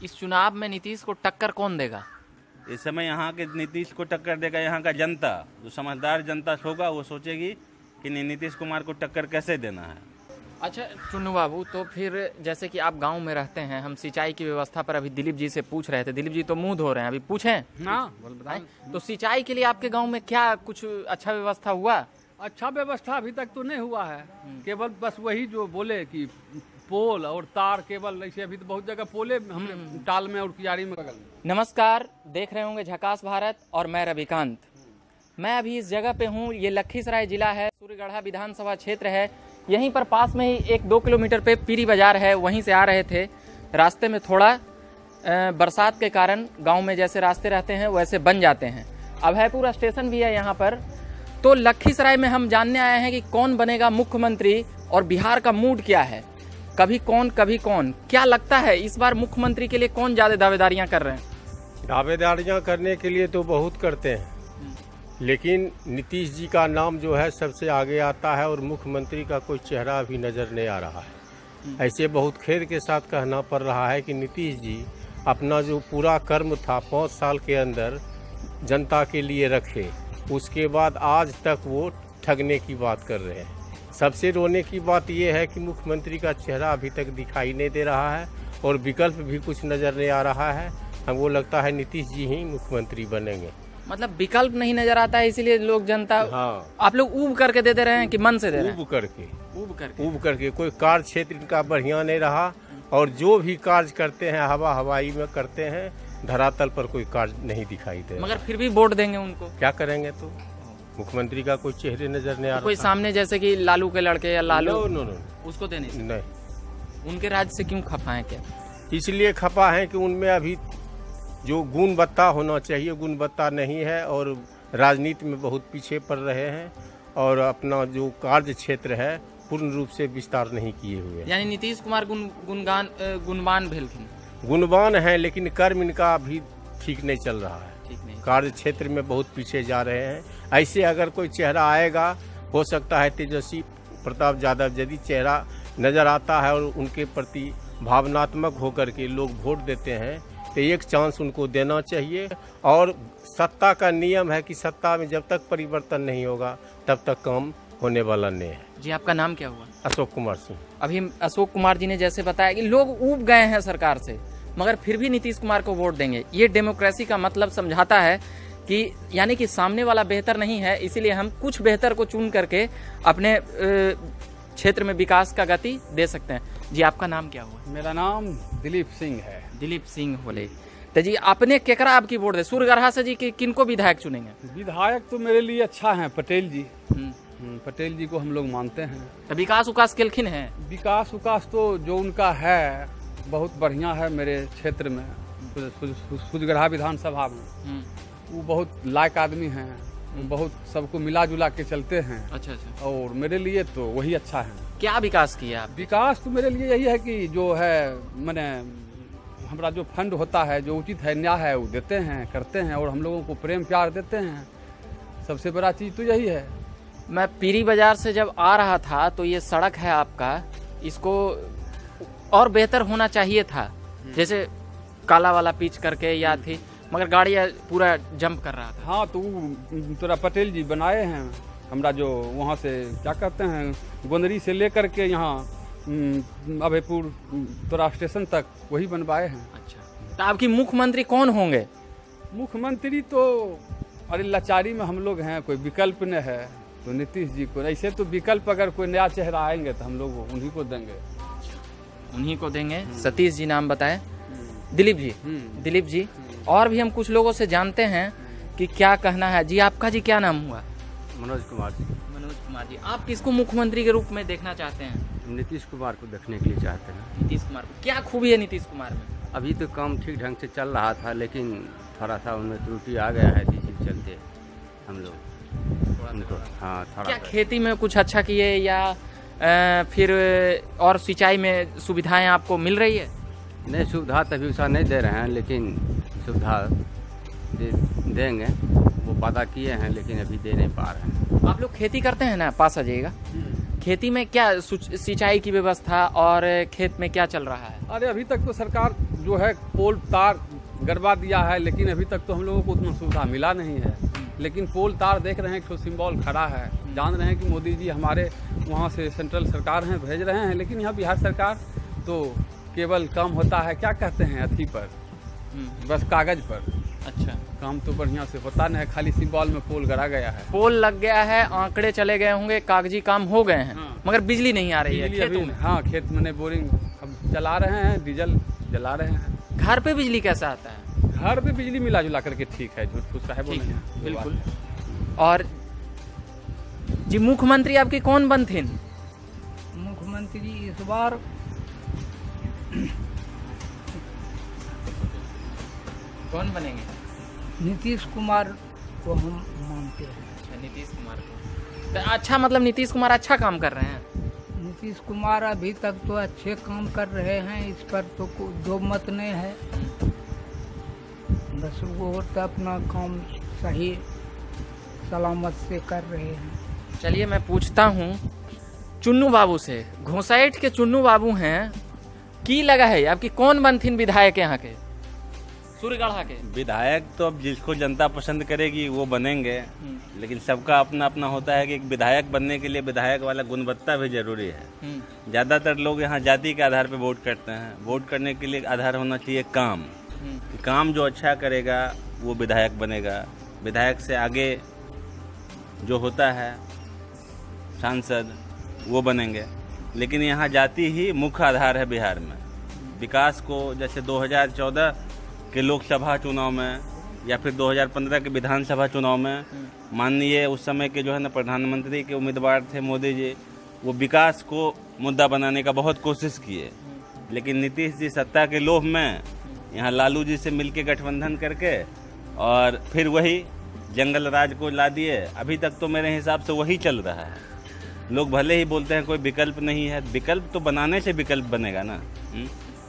इस चुनाव में नीतीश को टक्कर कौन देगा? इस समय यहाँ के नीतीश को टक्कर देगा यहाँ का जनता। जो समझदार जनता होगा वो सोचेगी कि नीतीश कुमार को टक्कर कैसे देना है। अच्छा चुन्नू बाबू, तो फिर जैसे कि आप गांव में रहते हैं, हम सिंचाई की व्यवस्था पर अभी दिलीप जी से पूछ रहे थे। दिलीप जी तो मुंह धो रहे हैं, अभी पूछें? हाँ बताएं। तो सिंचाई के लिए आपके गांव में क्या कुछ अच्छा व्यवस्था हुआ? अच्छा व्यवस्था अभी तक तो नहीं हुआ है, केवल बस वही जो बोले कि पोल और तार, केवल ऐसे अभी तो बहुत जगह पोले हमने टाल में और कियारी में बगल में। नमस्कार, देख रहे होंगे झकास भारत और मैं रविकांत। मैं अभी इस जगह पे हूँ, ये लखीसराय जिला है, सूर्यगढ़ा विधानसभा क्षेत्र है। यहीं पर पास में ही 1-2 किलोमीटर पे पीरी बाजार है, वहीं से आ रहे थे। रास्ते में थोड़ा बरसात के कारण गांव में जैसे रास्ते रहते हैं वैसे बन जाते हैं। अभयपुर स्टेशन भी है यहाँ पर। तो लखीसराय में हम जानने आए हैं कि कौन बनेगा मुख्यमंत्री और बिहार का मूड क्या है। कभी कौन कभी कौन, क्या लगता है इस बार मुख्यमंत्री के लिए कौन ज्यादा दावेदारियां कर रहे हैं? दावेदारियां करने के लिए तो बहुत करते हैं, लेकिन नीतीश जी का नाम जो है सबसे आगे आता है और मुख्यमंत्री का कोई चेहरा भी नजर नहीं आ रहा है। ऐसे बहुत खेद के साथ कहना पड़ रहा है कि नीतीश जी अपना जो पूरा कर्म था 5 साल के अंदर जनता के लिए रखे, उसके बाद आज तक वो ठगने की बात कर रहे हैं। सबसे रोने की बात यह है कि मुख्यमंत्री का चेहरा अभी तक दिखाई नहीं दे रहा है और विकल्प भी कुछ नजर नहीं आ रहा है। हमको लगता है नीतीश जी ही मुख्यमंत्री बनेंगे। मतलब विकल्प नहीं नजर आता है, इसीलिए लोग जनता, हाँ, आप लोग ऊब करके दे रहे हैं कि मन से दे रहे हैं? ऊब करके कोई कार्य क्षेत्र इनका बढ़िया नहीं रहा और जो भी कार्य करते हैं हवाई में करते हैं, धरातल पर कोई कार्य नहीं दिखाई दे। मगर फिर भी वोट देंगे उनको? क्या करेंगे? तो मुख्यमंत्री का कोई चेहरे नजर नहीं आ रहा। कोई सामने जैसे कि लालू के लड़के या लालू, नो, उसको देने से? नहीं। उनके राज्य से क्यों खफा है? क्या इसलिए खफा है कि उनमें अभी जो गुणवत्ता होना चाहिए गुणवत्ता नहीं है और राजनीति में बहुत पीछे पड़ रहे हैं और अपना जो कार्य क्षेत्र है पूर्ण रूप से विस्तार नहीं किए हुए। यानी नीतीश कुमार गुणवान भेलखिन? गुणवान है, लेकिन कर्म इनका अभी ठीक नहीं चल रहा है। ठीक नहीं, कार्य क्षेत्र में बहुत पीछे जा रहे हैं। ऐसे अगर कोई चेहरा आएगा, हो सकता है तेजस्वी प्रताप यादव यदि चेहरा नजर आता है और उनके प्रति भावनात्मक होकर के लोग वोट देते हैं तो एक चांस उनको देना चाहिए। और सत्ता का नियम है कि सत्ता में जब तक परिवर्तन नहीं होगा तब तक काम होने वाला नहीं है। जी, आपका नाम क्या हुआ? अशोक कुमार सिंह। अभी अशोक कुमार जी ने जैसे बताया कि लोग ऊब गए हैं सरकार से, मगर फिर भी नीतीश कुमार को वोट देंगे। ये डेमोक्रेसी का मतलब समझाता है कि यानी कि सामने वाला बेहतर नहीं है, इसीलिए हम कुछ बेहतर को चुन करके अपने क्षेत्र में विकास का गति दे सकते हैं। जी, आपका नाम क्या हुआ? मेरा नाम दिलीप सिंह है। दिलीप सिंह बोले। तो जी, आपने केकरा आपकी वोट दे? सूर्यगढ़ा से जी किनको विधायक चुनेंगे? विधायक तो मेरे लिए अच्छा है पटेल जी। पटेल जी को हम लोग मानते हैं। तो विकास उकास केलखिन है? विकास उकास तो जो उनका है बहुत बढ़िया है। मेरे क्षेत्र में सूर्यगढ़ा विधानसभा में वो बहुत लायक आदमी हैं, बहुत सबको मिला जुला के चलते हैं। अच्छा। और मेरे लिए तो वही अच्छा है। क्या विकास किया आप? विकास तो मेरे लिए यही है कि जो है मैंने हमारा जो फंड होता है, जो उचित है, न्याय है, वो देते हैं, करते हैं और हम लोगों को प्रेम प्यार देते हैं। सबसे बड़ा चीज तो यही है। मैं पीरी बाजार से जब आ रहा था तो ये सड़क है आपका, इसको और बेहतर होना चाहिए था, जैसे काला वाला पिच करके या थी, मगर गाड़ी पूरा जंप कर रहा था। हाँ, तो तोरा पटेल जी बनाए हैं। हमरा जो वहाँ से क्या कहते हैं, गोंदरी से लेकर के यहाँ अभयपुर तोरा स्टेशन तक वही बनवाए हैं। अच्छा, तो आपकी मुख्यमंत्री कौन होंगे? मुख्यमंत्री तो अरे लाचारी में हम लोग हैं, कोई विकल्प न है तो नीतीश जी को। ऐसे तो विकल्प अगर कोई नया चेहरा आएंगे तो हम लोग उन्हीं को देंगे। उन्हीं को देंगे। सतीश जी नाम बताए। दिलीप जी। और भी हम कुछ लोगों से जानते हैं कि क्या कहना है। जी, आपका जी क्या नाम हुआ? मनोज कुमार जी। मनोज कुमार जी, आप किसको मुख्यमंत्री के रूप में देखना चाहते हैं? नीतीश कुमार को देखने के लिए चाहते हैं। नीतीश कुमार को क्या खूबी है नीतीश कुमार में? अभी तो काम ठीक ढंग से चल रहा था, लेकिन थोड़ा सा उनमें त्रुटि आ गया है, जिसके चलते हम लोग उनको थोड़ा क्या खेती में कुछ अच्छा किए या फिर और सिंचाई में सुविधाएं आपको मिल रही है? नहीं, सुविधा तभी उसा नहीं दे रहे हैं, लेकिन सुविधा देंगे। वो वादा किए हैं लेकिन अभी दे नहीं पा रहे हैं। आप लोग खेती करते हैं ना? पास आ जाइएगा। खेती में क्या सिंचाई की व्यवस्था और खेत में क्या चल रहा है? अरे अभी तक तो सरकार जो है पोल तार गड़बा दिया है, लेकिन अभी तक तो हम लोगों को उतना सुविधा मिला नहीं है। लेकिन पोल तार देख रहे हैं, एक सिंबल खड़ा है, जान रहे हैं कि मोदी जी हमारे वहाँ से सेंट्रल सरकार हैं, भेज रहे हैं। लेकिन यहाँ बिहार सरकार तो केवल काम होता है, क्या कहते हैं, अथी पर, बस कागज पर। अच्छा, काम तो बढ़िया से होता नहीं है, खाली सिंबल में पोल गड़ा गया है। पोल लग गया है, आंकड़े चले गए होंगे, कागजी काम हो गए हैं, हाँ। मगर बिजली नहीं आ रही है बिजली खेतों अभी, में। हाँ, खेत में बोरिंग अब चला रहे हैं, डीजल जला रहे हैं। घर पे बिजली कैसा आता है? घर पे बिजली मिला जुला करके ठीक है, झूठ फूस है बोले हैं, बिल्कुल। और जी मुख्यमंत्री आपकी कौन बनते? मुख्यमंत्री इस बार कौन बनेंगे? नीतीश कुमार को हम मानते हैं। अच्छा, नीतीश कुमार को। तो अच्छा, मतलब नीतीश कुमार अच्छा काम कर रहे हैं? नीतीश कुमार अभी तक तो अच्छे काम कर रहे हैं, इस पर तो दो मत नहीं है। बस वो तो अपना काम सही सलामत से कर रहे हैं। चलिए मैं पूछता हूँ चुन्नू बाबू से। घोसाइट के चुन्नू बाबू हैं, की लगा है आपकी कौन बनथिन विधायक यहाँ के, सूर्यगढ़ा के? विधायक तो अब जिसको जनता पसंद करेगी वो बनेंगे, लेकिन सबका अपना अपना होता है कि एक विधायक बनने के लिए विधायक वाला गुणवत्ता भी जरूरी है। ज्यादातर लोग यहाँ जाति के आधार पर वोट करते हैं। वोट करने के लिए आधार होना चाहिए काम, कि काम जो अच्छा करेगा वो विधायक बनेगा। विधायक से आगे जो होता है सांसद, वो बनेंगे। लेकिन यहाँ जाति ही मुख्य आधार है बिहार में विकास को। जैसे 2014 के लोकसभा चुनाव में या फिर 2015 के विधानसभा चुनाव में माननीय उस समय के जो है ना प्रधानमंत्री के उम्मीदवार थे मोदी जी, वो विकास को मुद्दा बनाने का बहुत कोशिश किए। लेकिन नीतीश जी सत्ता के लोभ में यहाँ लालू जी से मिलके गठबंधन करके और फिर वही जंगल राज को ला दिए। अभी तक तो मेरे हिसाब से वही चल रहा है। लोग भले ही बोलते हैं कोई विकल्प नहीं है, विकल्प तो बनाने से विकल्प बनेगा ना।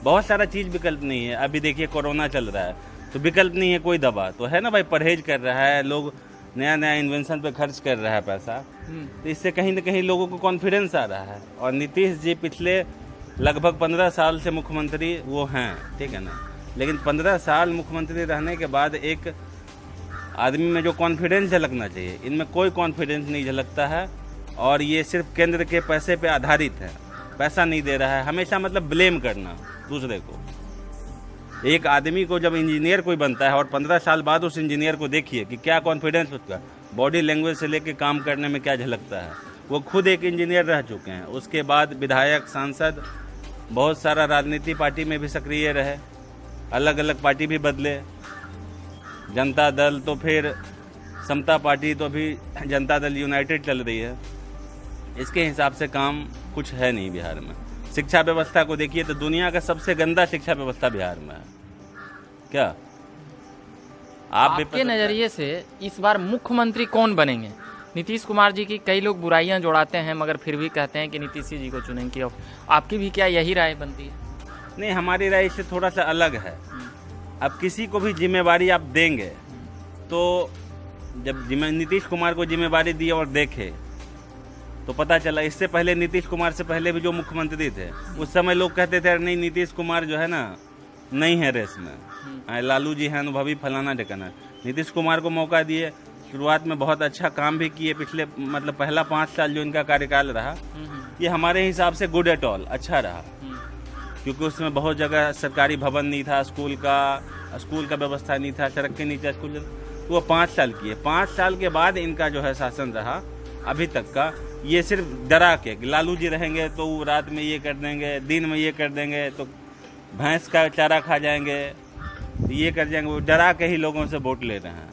बहुत सारा चीज विकल्प नहीं है। अभी देखिए कोरोना चल रहा है तो विकल्प नहीं है कोई दवा, तो है ना भाई, परहेज कर रहा है, लोग नया नया इन्वेंशन पे खर्च कर रहा है पैसा, तो इससे कहीं ना कहीं लोगों को कॉन्फिडेंस आ रहा है। और नीतीश जी पिछले लगभग 15 साल से मुख्यमंत्री वो हैं, ठीक है ना, लेकिन 15 साल मुख्यमंत्री रहने के बाद एक आदमी में जो कॉन्फिडेंस झलकना चाहिए, इनमें कोई कॉन्फिडेंस नहीं झलकता है। और ये सिर्फ केंद्र के पैसे पे आधारित है, पैसा नहीं दे रहा है, हमेशा मतलब ब्लेम करना दूसरे को। एक आदमी को जब इंजीनियर कोई बनता है और 15 साल बाद उस इंजीनियर को देखिए कि क्या कॉन्फिडेंस उसका, बॉडी लैंग्वेज से लेके काम करने में क्या झलकता है। वो खुद एक इंजीनियर रह चुके हैं, उसके बाद विधायक, सांसद, बहुत सारा राजनीति पार्टी में भी सक्रिय रहे, अलग अलग पार्टी भी बदले, जनता दल तो फिर समता पार्टी, तो अभी जनता दल यूनाइटेड चल रही है। इसके हिसाब से काम कुछ है नहीं बिहार में। शिक्षा व्यवस्था को देखिए तो दुनिया का सबसे गंदा शिक्षा व्यवस्था बिहार में है। क्या आप भी आपके नजरिए से इस बार मुख्यमंत्री कौन बनेंगे? नीतीश कुमार जी की कई लोग बुराइयां जोड़ाते हैं, मगर फिर भी कहते हैं कि नीतीश जी को चुनेंगे। आपकी भी क्या यही राय बनती है? नहीं, हमारी राय इससे थोड़ा सा अलग है। अब किसी को भी जिम्मेवारी आप देंगे तो जब नीतीश कुमार को जिम्मेवारी दी और देखे तो पता चला, इससे पहले नीतीश कुमार से पहले भी जो मुख्यमंत्री थे उस समय लोग कहते थे नहीं नीतीश कुमार जो है ना नहीं है रेस में, लालू जी हैं अनुभवी, फलाना ढिकाना। नीतीश कुमार को मौका दिए, शुरुआत में बहुत अच्छा काम भी किए। पिछले मतलब पहला 5 साल जो इनका कार्यकाल रहा, ये हमारे हिसाब से गुड एट ऑल अच्छा रहा, क्योंकि उसमें बहुत जगह सरकारी भवन नहीं था, स्कूल का व्यवस्था नहीं था, सड़क के नीचे स्कूल, तो वो 5 साल किए। 5 साल के बाद इनका जो है शासन रहा अभी तक का, ये सिर्फ डरा के कि लालू जी रहेंगे तो वो रात में ये कर देंगे, दिन में ये कर देंगे, तो भैंस का चारा खा जाएंगे, ये कर जाएंगे, वो डरा के ही लोगों से वोट ले रहे हैं।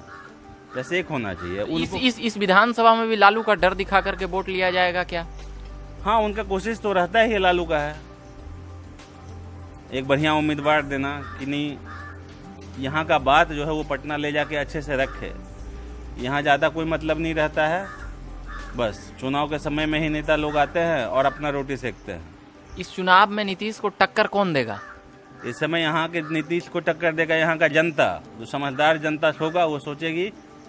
जैसे एक होना चाहिए इस विधानसभा में भी लालू का डर दिखा करके वोट लिया जाएगा क्या? हाँ, उनका कोशिश तो रहता ही लालू का है एक बढ़िया उम्मीदवार देना कि नहीं यहाँ का बात जो है वो पटना ले जाके अच्छे से रखे। यहाँ ज़्यादा कोई मतलब नहीं रहता है, बस चुनाव के समय में ही नेता लोग आते हैं और अपना रोटी सेकते हैं। इस चुनाव में नीतीश को टक्कर कौन देगा? इस समय यहाँ के नीतीश को टक्कर देगा यहाँ का जनता। जो समझदार जनता होगा वो सोचेगी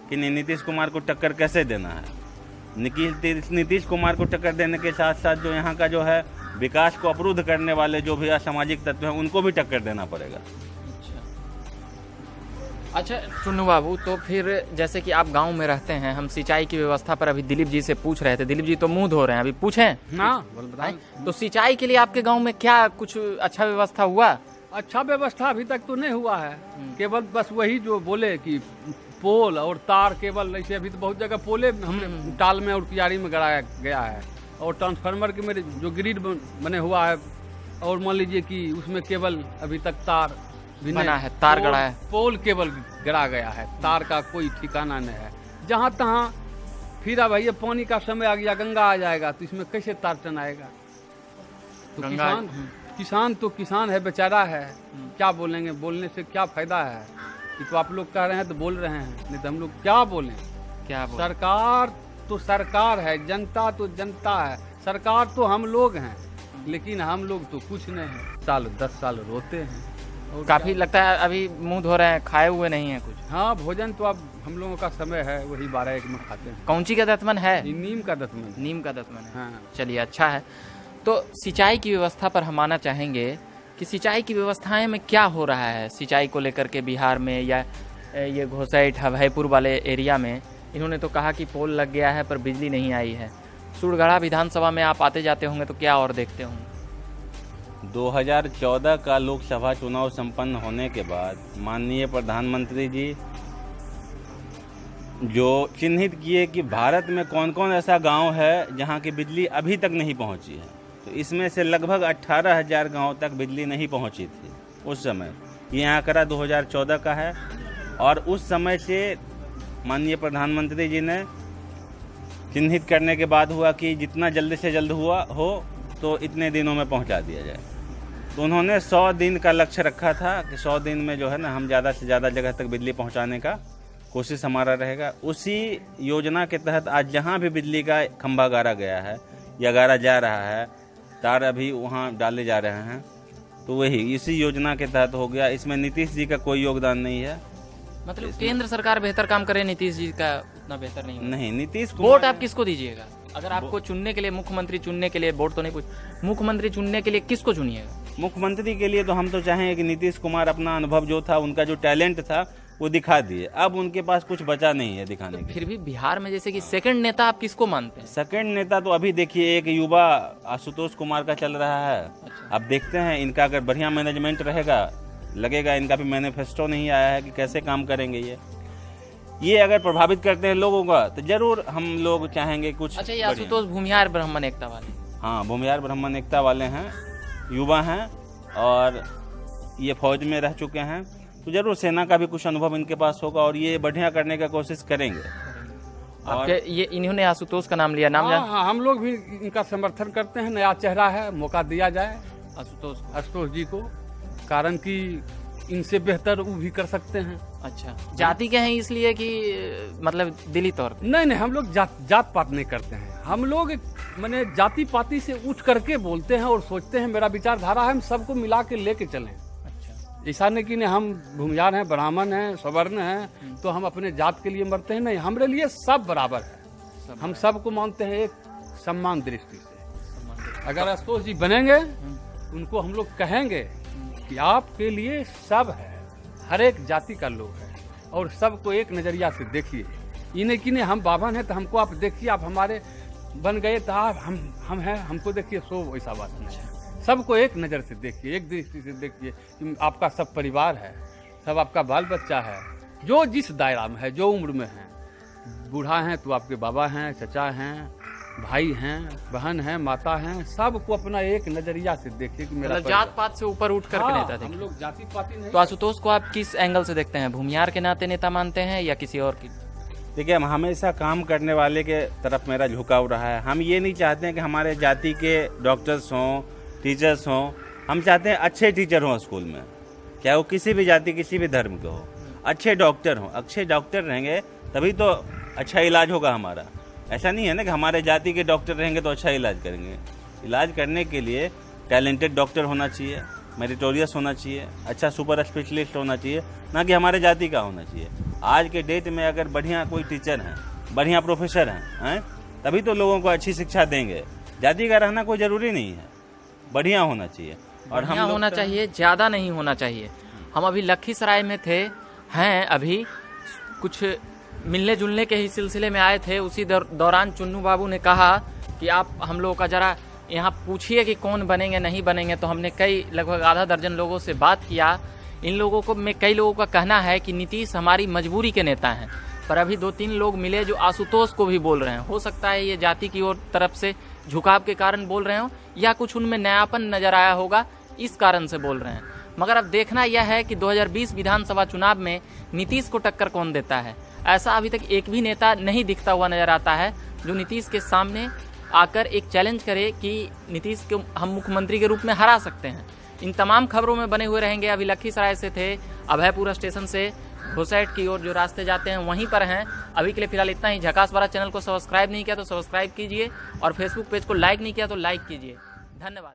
कि नीतीश कुमार को टक्कर कैसे देना है। नीतीश कुमार को टक्कर देने के साथ साथ जो यहाँ का जो है विकास को अवरुद्ध करने वाले जो भी असामाजिक तत्व हैं उनको भी टक्कर देना पड़ेगा। अच्छा चुन्नू बाबू, तो फिर जैसे कि आप गांव में रहते हैं, हम सिंचाई की व्यवस्था पर अभी दिलीप जी से पूछ रहे थे। दिलीप जी तो मुंह धो रहे हैं, अभी पूछें ना तो सिंचाई के लिए आपके गांव में क्या कुछ अच्छा व्यवस्था हुआ? अच्छा व्यवस्था अभी तक तो नहीं हुआ है, केवल बस वही जो बोले कि पोल और तार केवल ऐसे, अभी तो बहुत जगह पोले हमने टाल में और कियारी में गड़ाया गया है, और ट्रांसफार्मर के मेरे जो ग्रिड बने हुआ है, और मान लीजिए कि उसमें केवल अभी तक तार भी बना नहीं, है, तार गड़ा है, पोल केवल गड़ा गया है, तार का कोई ठिकाना नहीं है। जहाँ तहाँ फिर अब ये पानी का समय आ गया, गंगा आ जाएगा तो इसमें कैसे तार टनाएगा? तो किसान तो किसान है, बेचारा है, क्या बोलेंगे, बोलने से क्या फायदा है? ये तो आप लोग कह रहे हैं तो बोल रहे हैं, नहीं तो हम लोग क्या बोलें? क्या बोलें? सरकार तो सरकार है, जनता तो जनता है, सरकार तो हम लोग हैं, लेकिन हम लोग तो कुछ नहीं है। 10 साल रोते हैं और काफी लगता है अभी मुंह धो रहे हैं, खाए हुए नहीं है कुछ। हाँ, भोजन तो अब हम लोगों का समय है, वही 12-1 में खाते हैं। कौंची का दतमन है? ये नीम का दतमन। नीम का दतमन है। हाँ। चलिए अच्छा है। तो सिंचाई की व्यवस्था पर हम आना चाहेंगे कि सिंचाई की व्यवस्थाएं में क्या हो रहा है सिंचाई को लेकर के बिहार में, या ये घोसैठ हभैपुर वाले एरिया में। इन्होंने तो कहा कि पोल लग गया है पर बिजली नहीं आई है। सूरगढ़ा विधानसभा में आप आते जाते होंगे तो क्या और देखते होंगे? 2014 का लोकसभा चुनाव संपन्न होने के बाद माननीय प्रधानमंत्री जी जो चिन्हित किए कि भारत में कौन कौन ऐसा गांव है जहां की बिजली अभी तक नहीं पहुंची है, तो इसमें से लगभग 18,000 गांव तक बिजली नहीं पहुंची थी उस समय। ये आंकड़ा 2014 का है, और उस समय से माननीय प्रधानमंत्री जी ने चिन्हित करने के बाद हुआ कि जितना जल्द से जल्द हुआ हो तो इतने दिनों में पहुंचा दिया जाए। तो उन्होंने 100 दिन का लक्ष्य रखा था कि 100 दिन में जो है ना हम ज़्यादा से ज़्यादा जगह तक बिजली पहुंचाने का कोशिश हमारा रहेगा। उसी योजना के तहत आज जहां भी बिजली का खंभा गाड़ा गया है या गाड़ा जा रहा है, तार अभी वहां डाले जा रहे हैं, तो वही इसी योजना के तहत हो गया। इसमें नीतीश जी का कोई योगदान नहीं है। मतलब केंद्र सरकार बेहतर काम करे, नीतीश जी का उतना बेहतर नहीं। नीतीश वोट आप किसको दीजिएगा? अगर आपको चुनने के लिए, मुख्यमंत्री चुनने के लिए, वोट तो नहीं पूछ, मुख्यमंत्री चुनने के लिए किसको चुनिएगा? मुख्यमंत्री के लिए तो हम तो चाहेंगे कि नीतीश कुमार अपना अनुभव जो था, उनका जो टैलेंट था वो दिखा दिए। अब उनके पास कुछ बचा नहीं है दिखाने के। फिर भी बिहार में जैसे कि सेकंड नेता आप किसको मानते हैं? सेकंड नेता तो अभी देखिए एक युवा आशुतोष कुमार का चल रहा है। अब देखते हैं इनका अगर बढ़िया मैनेजमेंट रहेगा, लगेगा इनका भी मैनिफेस्टो नहीं आया है कि कैसे काम करेंगे ये अगर प्रभावित करते हैं लोगों का तो जरूर हम लोग चाहेंगे कुछ। अच्छा, ये आशुतोष भूमिहार ब्राह्मण एकता वाले? हाँ, भूमिहार ब्राह्मण एकता वाले हैं, युवा हैं और ये फौज में रह चुके हैं, तो जरूर सेना का भी कुछ अनुभव इनके पास होगा और ये बढ़िया करने का कोशिश करेंगे। और ये इन्होंने आशुतोष का नाम लिया, नाम जान? हाँ, हम लोग भी इनका समर्थन करते हैं। नया चेहरा है, मौका दिया जाए आशुतोष जी को, कारण कि इनसे बेहतर वो भी कर सकते हैं। अच्छा, जाति के हैं इसलिए कि मतलब दिली तौर पे? नहीं, हम लोग जात पात नहीं करते हैं। हम लोग माने जाति पाति से उठ करके बोलते हैं और सोचते हैं, मेरा विचारधारा है हम सबको मिला के लेके चलें। अच्छा, ऐसा नहीं कि हम भूमिहार हैं, ब्राह्मण हैं, सवर्ण हैं तो हम अपने जात के लिए मरते हैं। नहीं, हमारे लिए सब बराबर है। हम सबको मानते हैं एक सम्मान दृष्टि से। अगर आशुतोष जी बनेंगे, उनको हम लोग कहेंगे कि आपके लिए सब है, हर एक जाति का लोग है और सबको एक नजरिया से देखिए। इन्हें कि नहीं हम बाभन है तो हमको आप देखिए, आप हमारे बन गए तो आप हम हैं, हमको देखिए, सो ऐसा बात नहीं है। सबको एक नज़र से देखिए, एक दृष्टि से देखिए कि आपका सब परिवार है, सब आपका बाल बच्चा है, जो जिस दायरा में है, जो उम्र में है। बूढ़ा हैं तो आपके बाबा हैं, चचा हैं, भाई हैं, बहन हैं, माता हैं, सबको अपना एक नजरिया से देखिए कि मेरा जात पात से ऊपर उठ करके नेता देखिए। हम लोग जाति पाति नहीं। तो आशुतोष को आप किस एंगल से देखते हैं? भूमिहार के नाते नेता मानते हैं या किसी और की? देखिए, हम हमेशा काम करने वाले के तरफ मेरा झुकाव रहा है। हम ये नहीं चाहते हैं कि हमारे जाति के डॉक्टर्स हों, टीचर्स हों। हम चाहते हैं अच्छे टीचर हों स्कूल में, चाहे वो किसी भी जाति, किसी भी धर्म के हो। अच्छे डॉक्टर हों, अच्छे डॉक्टर रहेंगे तभी तो अच्छा इलाज होगा हमारा। ऐसा नहीं है ना कि हमारे जाति के डॉक्टर रहेंगे तो अच्छा इलाज करेंगे। इलाज करने के लिए टैलेंटेड डॉक्टर होना चाहिए, मेरिटोरियस होना चाहिए, अच्छा सुपर स्पेशलिस्ट होना चाहिए, ना कि हमारे जाति का होना चाहिए। आज के डेट में अगर बढ़िया कोई टीचर हैं, बढ़िया प्रोफेसर हैं, तभी तो लोगों को अच्छी शिक्षा देंगे। जाति का रहना कोई ज़रूरी नहीं है, बढ़िया होना चाहिए। और हम होना चाहिए, ज़्यादा नहीं होना चाहिए। हम अभी लखीसराय में थे, हैं अभी कुछ मिलने जुलने के ही सिलसिले में आए थे। उसी दौरान चुन्नू बाबू ने कहा कि आप हम लोगों का जरा यहाँ पूछिए कि कौन बनेंगे नहीं बनेंगे। तो हमने कई लगभग आधा दर्जन लोगों से बात किया। इन लोगों को में कई लोगों का कहना है कि नीतीश हमारी मजबूरी के नेता हैं, पर अभी 2-3 लोग मिले जो आशुतोष को भी बोल रहे हैं। हो सकता है ये जाति की ओर तरफ से झुकाव के कारण बोल रहे हो या कुछ उनमें नयापन नजर आया होगा, इस कारण से बोल रहे हैं। मगर अब देखना यह है कि 2020 विधानसभा चुनाव में नीतीश को टक्कर कौन देता है। ऐसा अभी तक एक भी नेता नहीं दिखता हुआ नजर आता है जो नीतीश के सामने आकर एक चैलेंज करे कि नीतीश को हम मुख्यमंत्री के रूप में हरा सकते हैं। इन तमाम खबरों में बने हुए रहेंगे। अभी लखीसराय से थे, अभयपुरा स्टेशन से घोसैट की ओर जो रास्ते जाते हैं वहीं पर हैं। अभी के लिए फिलहाल इतना ही। झकास 12 चैनल को सब्सक्राइब नहीं किया तो सब्सक्राइब कीजिए और फेसबुक पेज को लाइक नहीं किया तो लाइक कीजिए। धन्यवाद।